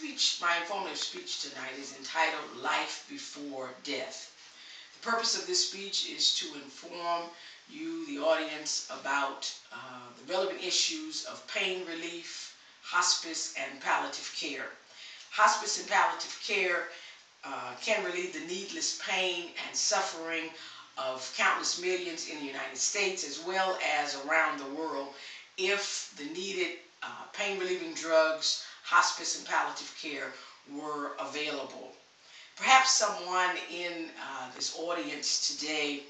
My informative speech tonight is entitled Life Before Death. The purpose of this speech is to inform you, the audience, about the relevant issues of pain relief, hospice, and palliative care. Hospice and palliative care can relieve the needless pain and suffering of countless millions in the United States as well as around the world if the needed pain-relieving drugs, hospice and palliative care were available. Perhaps someone in this audience today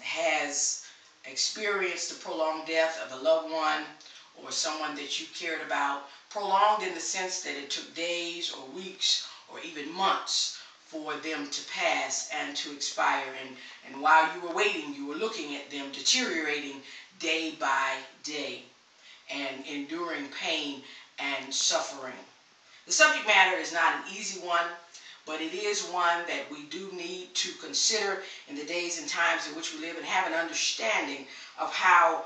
has experienced the prolonged death of a loved one or someone that you cared about, prolonged in the sense that it took days or weeks or even months for them to pass and to expire. And while you were waiting, you were looking at them deteriorating day by day and enduring pain and suffering. The subject matter is not an easy one, but it is one that we do need to consider in the days and times in which we live and have an understanding of how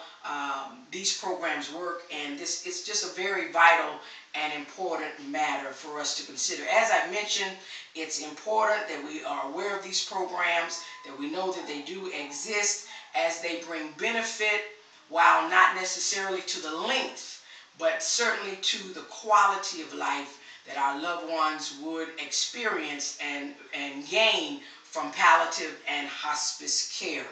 these programs work. And it's just a very vital and important matter for us to consider. As I mentioned, it's important that we are aware of these programs, that we know that they do exist, as they bring benefit, while not necessarily to the length, but certainly to the quality of life that our loved ones would experience and gain from palliative and hospice care.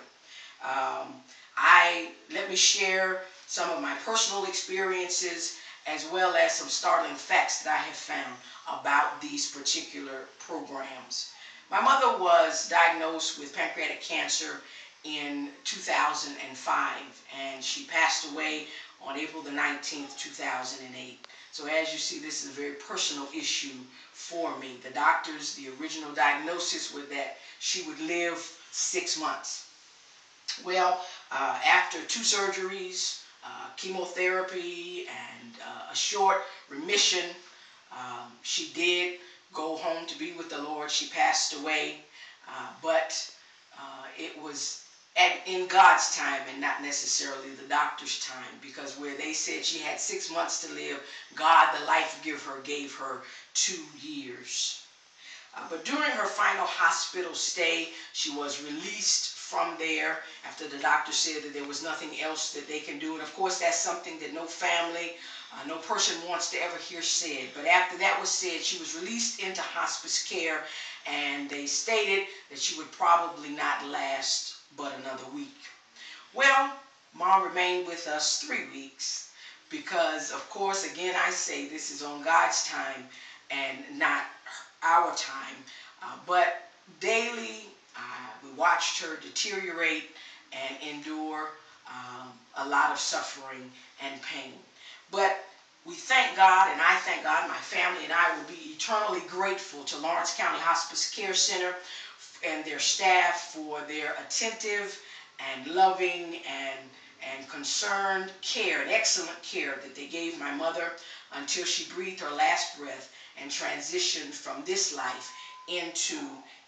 Let me share some of my personal experiences as well as some startling facts that I have found about these particular programs. My mother was diagnosed with pancreatic cancer in 2005, and she passed away on April the 19th, 2008. So as you see, this is a very personal issue for me. The doctors, the original diagnosis was that she would live 6 months. Well, after 2 surgeries, chemotherapy, and a short remission, she did go home to be with the Lord. She passed away, but it was in God's time and not necessarily the doctor's time, because where they said she had 6 months to live, God, the life giver, gave her 2 years. But during her final hospital stay, she was released from there after the doctor said that there was nothing else that they can do. And of course, that's something that no family, no person wants to ever hear said. But after that was said, she was released into hospice care, and they stated that she would probably not last but another week. Well, Mom remained with us 3 weeks because, of course, again, I say this is on God's time and not our time. But daily, we watched her deteriorate and endure a lot of suffering and pain. But we thank God, and I thank God, my family and I will be eternally grateful to Lawrence County Hospice Care Center and their staff for their attentive and loving and concerned care and excellent care that they gave my mother until she breathed her last breath and transitioned from this life into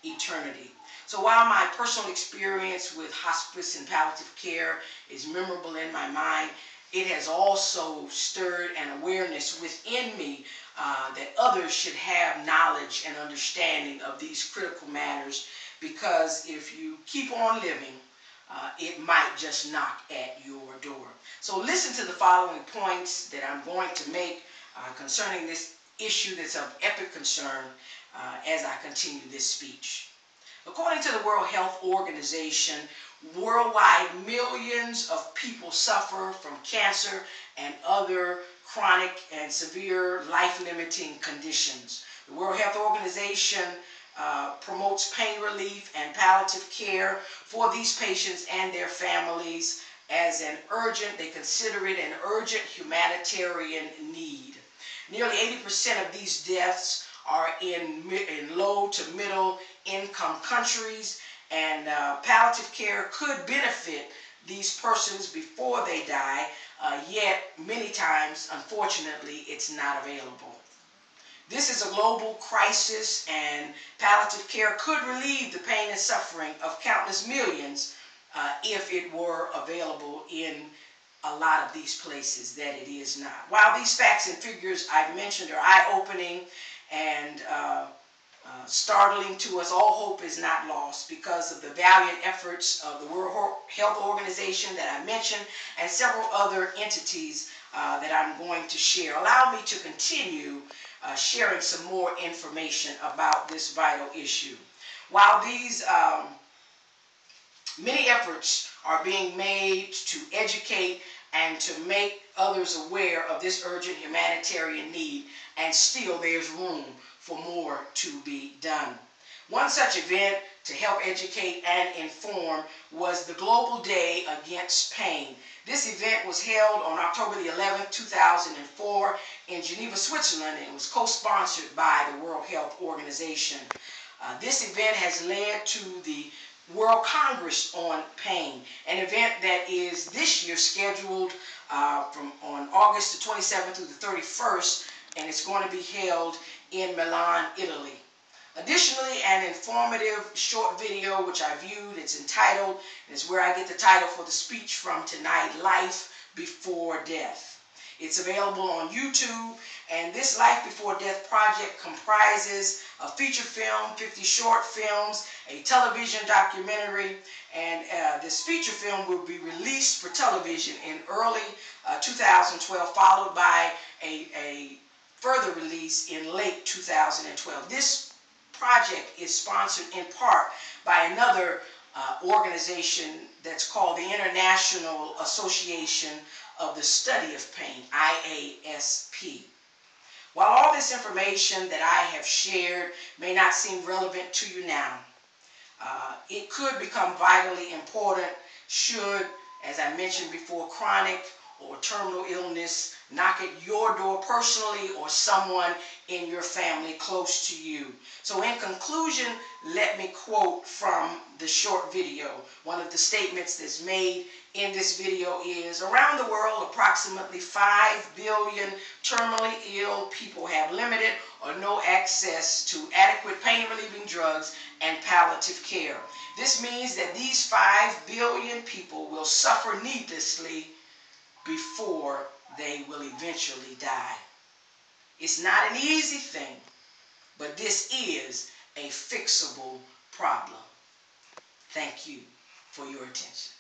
eternity. So while my personal experience with hospice and palliative care is memorable in my mind, it has also stirred an awareness within me that others should have knowledge and understanding of these critical matters, because if you keep on living, it might just knock at your door. So listen to the following points that I'm going to make concerning this issue that's of epic concern as I continue this speech. According to the World Health Organization, worldwide millions of people suffer from cancer and other chronic and severe life-limiting conditions. The World Health Organization promotes pain relief and palliative care for these patients and their families as they consider it an urgent humanitarian need. Nearly 80% of these deaths are in low to middle income countries, and palliative care could benefit these persons before they die, yet many times, unfortunately, it's not available. This is a global crisis, and palliative care could relieve the pain and suffering of countless millions if it were available in a lot of these places that it is not. While these facts and figures I've mentioned are eye-opening and startling to us, all hope is not lost because of the valiant efforts of the World Health Organization that I mentioned and several other entities that I'm going to share. Allow me to continue sharing some more information about this vital issue. While these many efforts are being made to educate and to make others aware of this urgent humanitarian need, and still there's room for more to be done. One such event to help educate and inform was the Global Day Against Pain. This event was held on October the 11th, 2004 in Geneva, Switzerland, and it was co-sponsored by the World Health Organization. This event has led to the World Congress on Pain, an event that is this year scheduled on August the 27th through the 31st, and it's going to be held in Milan, Italy. Additionally, an informative short video which I viewed, it's entitled, and it's where I get the title for the speech from tonight, Life Before Death. It's available on YouTube, and this Life Before Death project comprises a feature film, 50 short films, a television documentary, and this feature film will be released for television in early 2012, followed by a further release in late 2012. This project is sponsored in part by another organization that's called the International Association of the Study of Pain, IASP. While all this information that I have shared may not seem relevant to you now, it could become vitally important should, as I mentioned before, chronic or terminal illness knock at your door personally or someone in your family close to you. So in conclusion, let me quote from the short video. One of the statements that's made in this video is, around the world, approximately 5 billion terminally ill people have limited or no access to adequate pain-relieving drugs and palliative care. This means that these 5 billion people will suffer needlessly before they will eventually die. It's not an easy thing, but this is a fixable problem. Thank you for your attention.